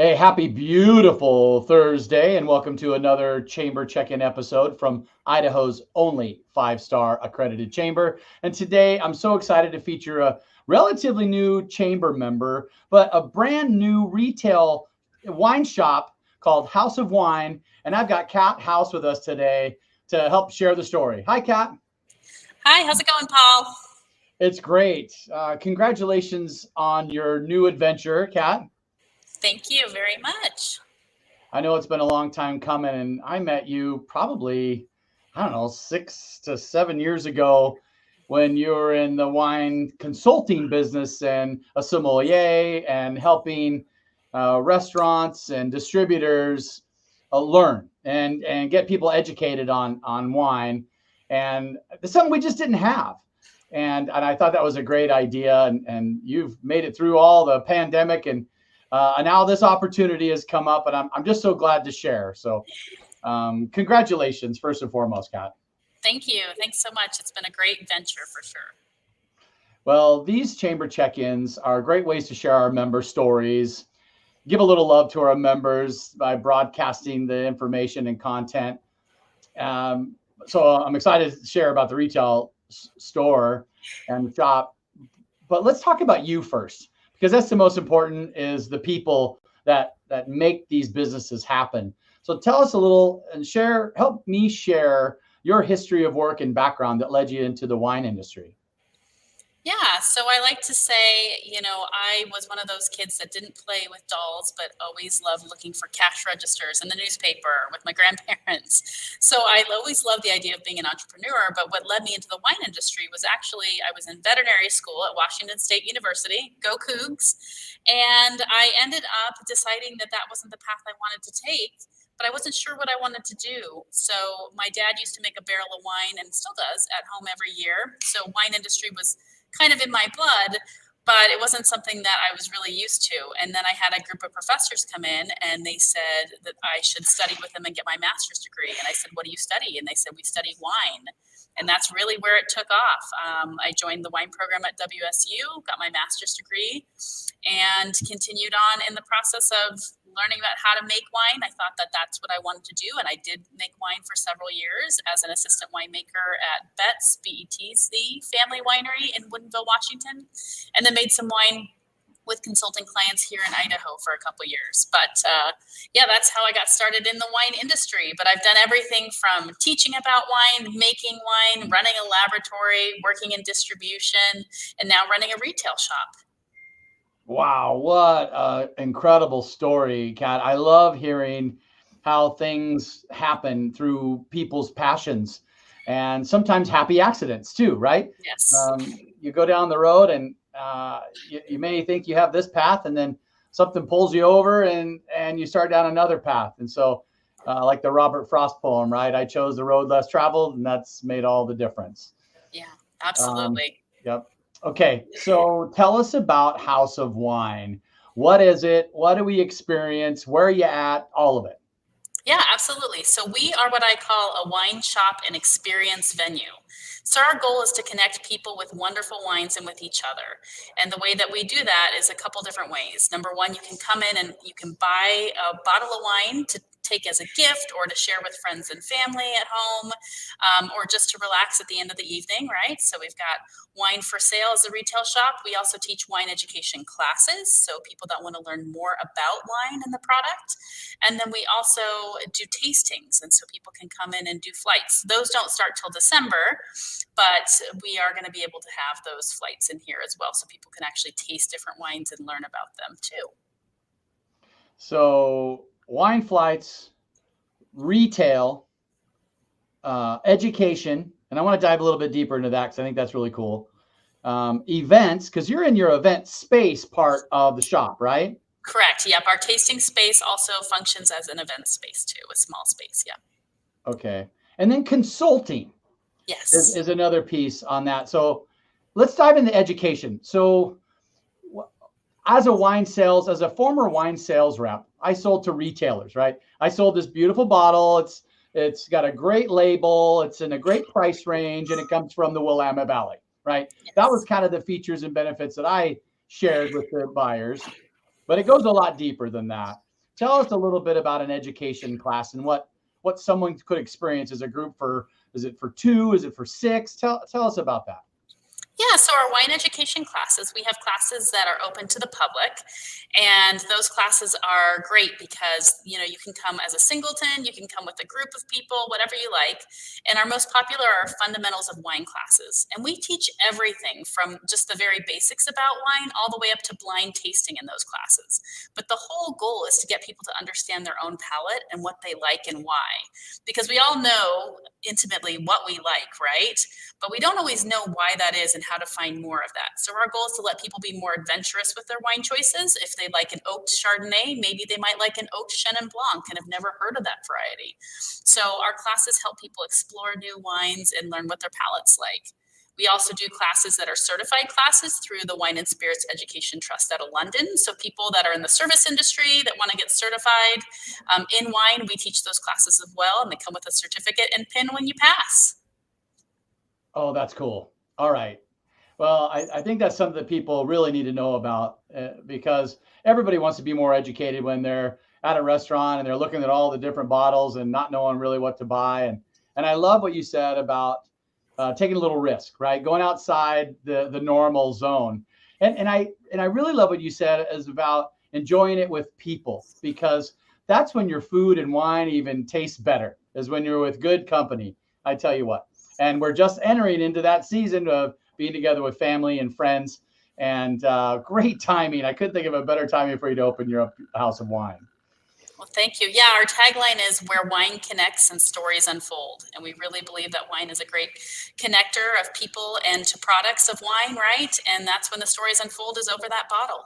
Hey, happy beautiful Thursday, and welcome to another Chamber Check-in episode from Idaho's only five-star accredited chamber. And today I'm so excited to feature a relatively new chamber member, but a brand new retail wine shop called House of Wine. And I've got Kat House with us today to help share the story. Hi, Kat. Hi, how's it going, Paul? It's great. Congratulations on your new adventure, Kat. Thank you very much. I know it's been a long time coming, and I met you probably, I don't know, 6 to 7 years ago when you were in the wine consulting business and a sommelier and helping restaurants and distributors learn and get people educated on wine. And it's something we just didn't have. And I thought that was a great idea. And you've made it through all the pandemic and now this opportunity has come up, and I'm just so glad to share. So, congratulations, first and foremost, Kat. Thank you. Thanks so much. It's been a great venture for sure. Well, these chamber check-ins are great ways to share our member stories, give a little love to our members by broadcasting the information and content. So I'm excited to share about the retail store and shop. But let's talk about you first, because that's the most important, is the people that make these businesses happen. So tell us a little and help me share your history of work and background that led you into the wine industry. Yeah, so I like to say, I was one of those kids that didn't play with dolls, but always loved looking for cash registers in the newspaper with my grandparents. So I always loved the idea of being an entrepreneur. But what led me into the wine industry was actually I was in veterinary school at Washington State University, go Cougs, and I ended up deciding that that wasn't the path I wanted to take. But I wasn't sure what I wanted to do. So my dad used to make a barrel of wine and still does at home every year. So wine industry was kind of in my blood, but it wasn't something that I was really used to. And then I had a group of professors come in and they said that I should study with them and get my master's degree. And I said, what do you study? And they said, we study wine. And that's really where it took off. I joined the wine program at WSU, got my master's degree, and continued on in the process of learning about how to make wine. I thought that that's what I wanted to do. And I did make wine for several years as an assistant winemaker at Betts, B-E-T-S, family winery in Woodinville, Washington, and then made some wine with consulting clients here in Idaho for a couple years. But yeah, that's how I got started in the wine industry. But I've done everything from teaching about wine, making wine, running a laboratory, working in distribution, and now running a retail shop. Wow, what an incredible story, Kat. I love hearing how things happen through people's passions and sometimes happy accidents too, right? Yes. You go down the road and you may think you have this path, and then something pulls you over and you start down another path. And so like the Robert Frost poem, right? I chose the road less traveled, and that's made all the difference. Yeah, absolutely. Yep. Okay, so tell us about House of Wine. What is it? What do we experience? Where are you at? All of it. Yeah, absolutely. So we are what I call a wine shop and experience venue. So our goal is to connect people with wonderful wines and with each other. And the way that we do that is a couple different ways. Number one, you can come in and you can buy a bottle of wine to take as a gift or to share with friends and family at home, or just to relax at the end of the evening, right? So we've got wine for sale as a retail shop. We also teach wine education classes, so people that want to learn more about wine and the product. And then we also do tastings, and so people can come in and do flights. Those don't start till December, but we are going to be able to have those flights in here as well, so people can actually taste different wines and learn about them too. So wine flights, retail, education, and I want to dive a little bit deeper into that because I think that's really cool. Events, because you're in your event space part of the shop, right? Correct. Yep. Our tasting space also functions as an event space too, a small space. Yeah. Okay. And then consulting Yes. is another piece on that. So let's dive into education. So as a former wine sales rep, I sold to retailers, right? I sold this beautiful bottle. It's got a great label. It's in a great price range, and it comes from the Willamette Valley, right? Yes. That was kind of the features and benefits that I shared with the buyers, but it goes a lot deeper than that. Tell us a little bit about an education class and what someone could experience as a group for. Is it for 2? Is it for 6? Tell us about that. Yeah, so our wine education classes, we have classes that are open to the public, and those classes are great because, you can come as a singleton, you can come with a group of people, whatever you like. And our most popular are fundamentals of wine classes. And we teach everything from just the very basics about wine all the way up to blind tasting in those classes. But the whole goal is to get people to understand their own palate and what they like and why. Because we all know intimately what we like, right? But we don't always know why that is and how to find more of that. So our goal is to let people be more adventurous with their wine choices. If they like an oaked Chardonnay, maybe they might like an oaked Chenin Blanc and have never heard of that variety. So our classes help people explore new wines and learn what their palate's like. We also do classes that are certified classes through the Wine and Spirits Education Trust out of London. So people that are in the service industry that want to get certified in wine, we teach those classes as well, and they come with a certificate and pin when you pass. Oh, that's cool. All right. Well, I think that's something that people really need to know about because everybody wants to be more educated when they're at a restaurant and they're looking at all the different bottles and not knowing really what to buy. And I love what you said about taking a little risk, right? Going outside the normal zone. And I really love what you said is about enjoying it with people, because that's when your food and wine even tastes better, is when you're with good company. I tell you what. And we're just entering into that season of being together with family and friends, and great timing. I couldn't think of a better timing for you to open your house of wine. Well, thank you. Yeah, our tagline is where wine connects and stories unfold. And we really believe that wine is a great connector of people and to products of wine, right? And that's when the stories unfold, is over that bottle.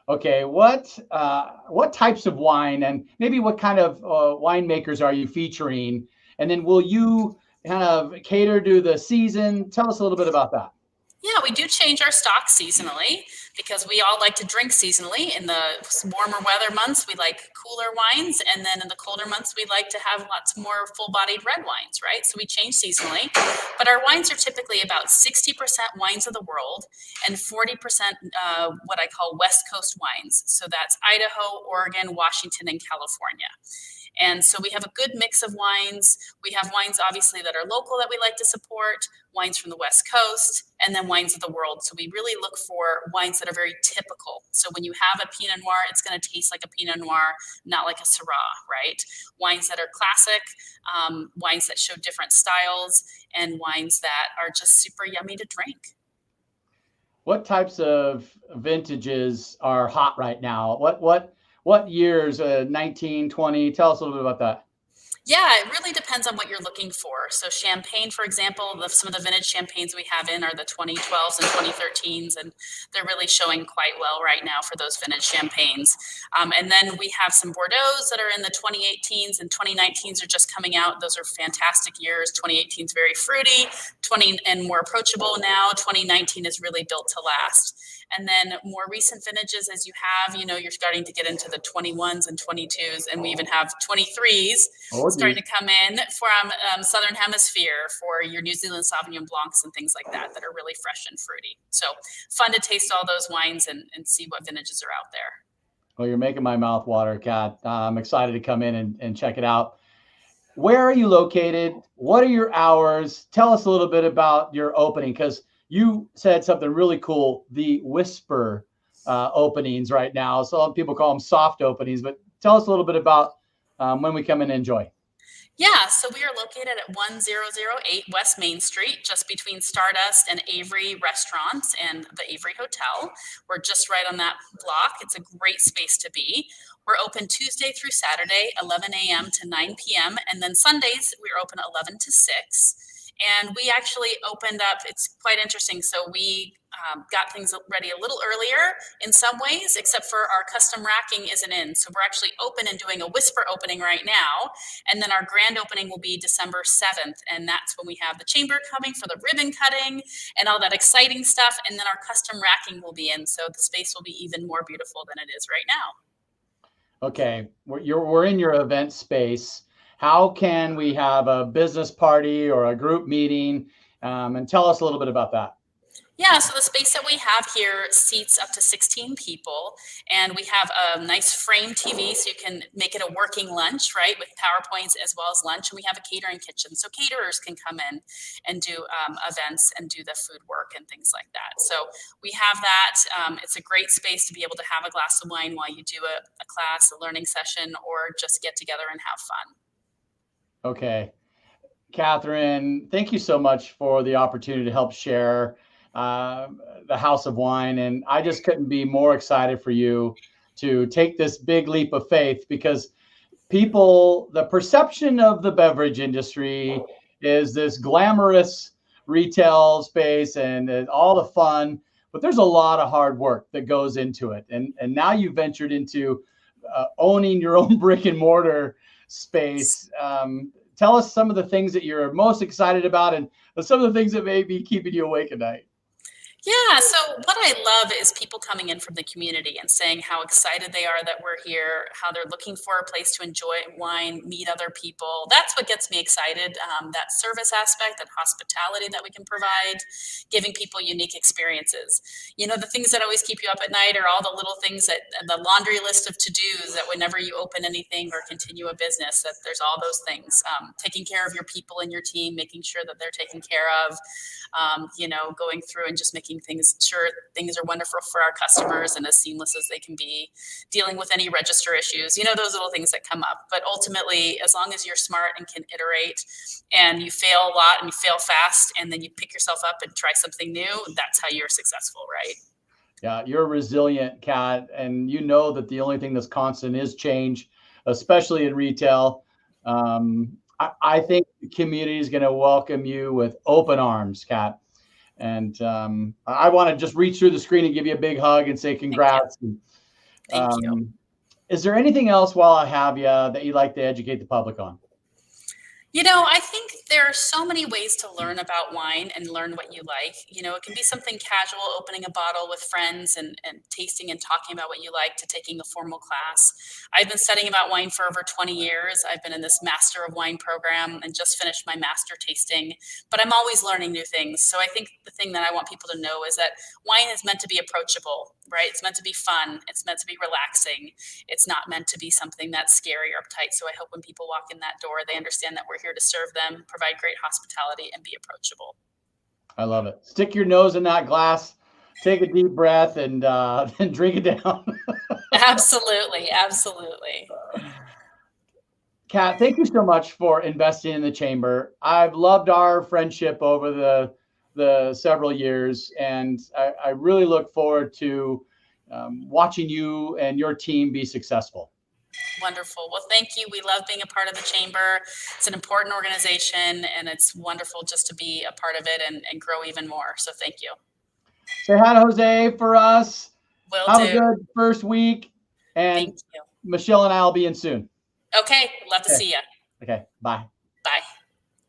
Okay, what types of wine and maybe what kind of winemakers are you featuring? And then will you kind of cater to the season? Tell us a little bit about that. Yeah, we do change our stock seasonally because we all like to drink seasonally. In the warmer weather months, we like cooler wines. And then in the colder months, we like to have lots more full-bodied red wines, right? So we change seasonally. But our wines are typically about 60% wines of the world and 40% what I call West Coast wines. So that's Idaho, Oregon, Washington, and California. And so we have a good mix of wines. We have wines, obviously, that are local that we like to support, wines from the West Coast, and then wines of the world. So we really look for wines that are very typical. So when you have a Pinot Noir, it's going to taste like a Pinot Noir, not like a Syrah, right? Wines that are classic, wines that show different styles, and wines that are just super yummy to drink. What types of vintages are hot right now? What years, 19, 20? Tell us a little bit about that. Yeah, it really depends on what you're looking for. So champagne, for example, some of the vintage champagnes we have in are the 2012s and 2013s, and they're really showing quite well right now for those vintage champagnes. And then we have some Bordeaux's that are in the 2018s, and 2019s are just coming out. Those are fantastic years. 2018 is very fruity, 20 and more approachable now. 2019 is really built to last. And then more recent vintages, as you have, you're starting to get into the 21s and 22s, and we even have 23s starting to come in from Southern Hemisphere for your New Zealand Sauvignon Blancs and things like that are really fresh and fruity. So fun to taste all those wines and see what vintages are out there. Well, you're making my mouth water, Kat. I'm excited to come in and check it out. Where are you located? What are your hours? Tell us a little bit about your opening, because you said something really cool, the whisper openings right now. Some people call them soft openings, but tell us a little bit about when we come in and enjoy. Yeah, so we are located at 1008 West Main Street, just between Stardust and Avery Restaurants and the Avery Hotel. We're just right on that block. It's a great space to be. We're open Tuesday through Saturday, 11 a.m. to 9 p.m. And then Sundays, we're open 11 to 6. And we actually opened up, it's quite interesting. So we got things ready a little earlier in some ways, except for our custom racking isn't in. So we're actually open and doing a whisper opening right now. And then our grand opening will be December 7th. And that's when we have the chamber coming for the ribbon cutting and all that exciting stuff. And then our custom racking will be in. So the space will be even more beautiful than it is right now. Okay, we're in your event space. How can we have a business party or a group meeting? And tell us a little bit about that. Yeah, so the space that we have here seats up to 16 people, and we have a nice frame TV so you can make it a working lunch, right, with PowerPoints as well as lunch. And we have a catering kitchen, so caterers can come in and do events and do the food work and things like that. So we have that. It's a great space to be able to have a glass of wine while you do a class, a learning session, or just get together and have fun. Okay. Catherine, thank you so much for the opportunity to help share uh, the House of Wine. And I just couldn't be more excited for you to take this big leap of faith, because people, the perception of the beverage industry is this glamorous retail space and all the fun, but there's a lot of hard work that goes into it. And now you've ventured into owning your own brick and mortar space. Tell us some of the things that you're most excited about and some of the things that may be keeping you awake at night. Yeah, so what I love is people coming in from the community and saying how excited they are that we're here, how they're looking for a place to enjoy wine, meet other people. That's what gets me excited. That service aspect, that hospitality that we can provide, giving people unique experiences. You know, the things that always keep you up at night are all the little things that the laundry list of to-dos that whenever you open anything or continue a business, that there's all those things. Taking care of your people in your team, making sure that they're taken care of, you know, going through and just making sure things are wonderful for our customers and as seamless as they can be, dealing with any register issues, you know, those little things that come up. But ultimately, as long as you're smart and can iterate and you fail a lot and you fail fast and then you pick yourself up and try something new, that's how you're successful, right? Yeah, you're resilient, Kat, and you know that the only thing that's constant is change, especially in retail. I think the community is going to welcome you with open arms, Kat. And I want to just reach through the screen and give you a big hug and say congrats. Thank you. Is there anything else while I have you that you'd like to educate the public on? You know, I think there are so many ways to learn about wine and learn what you like. You know, it can be something casual, opening a bottle with friends and tasting and talking about what you like, to taking a formal class. I've been studying about wine for over 20 years. I've been in this Master of Wine program and just finished my master tasting, but I'm always learning new things. So I think the thing that I want people to know is that wine is meant to be approachable, right? It's meant to be fun. It's meant to be relaxing. It's not meant to be something that's scary or uptight. So I hope when people walk in that door, they understand that we're here to serve them, provide great hospitality, and be approachable. I love it. Stick your nose in that glass, take a deep breath, and then drink it down. Absolutely. Absolutely. Kat, thank you so much for investing in the chamber. I've loved our friendship over the several years, and I really look forward to watching you and your team be successful. Wonderful. Well, thank you. We love being a part of the chamber. It's an important organization, and it's wonderful just to be a part of it and grow even more. So thank you. Say hi to Jose for us. Will Have do. a good first week. And Thank you. Michelle and I will be in soon. Okay. Love to see you. Okay. Bye.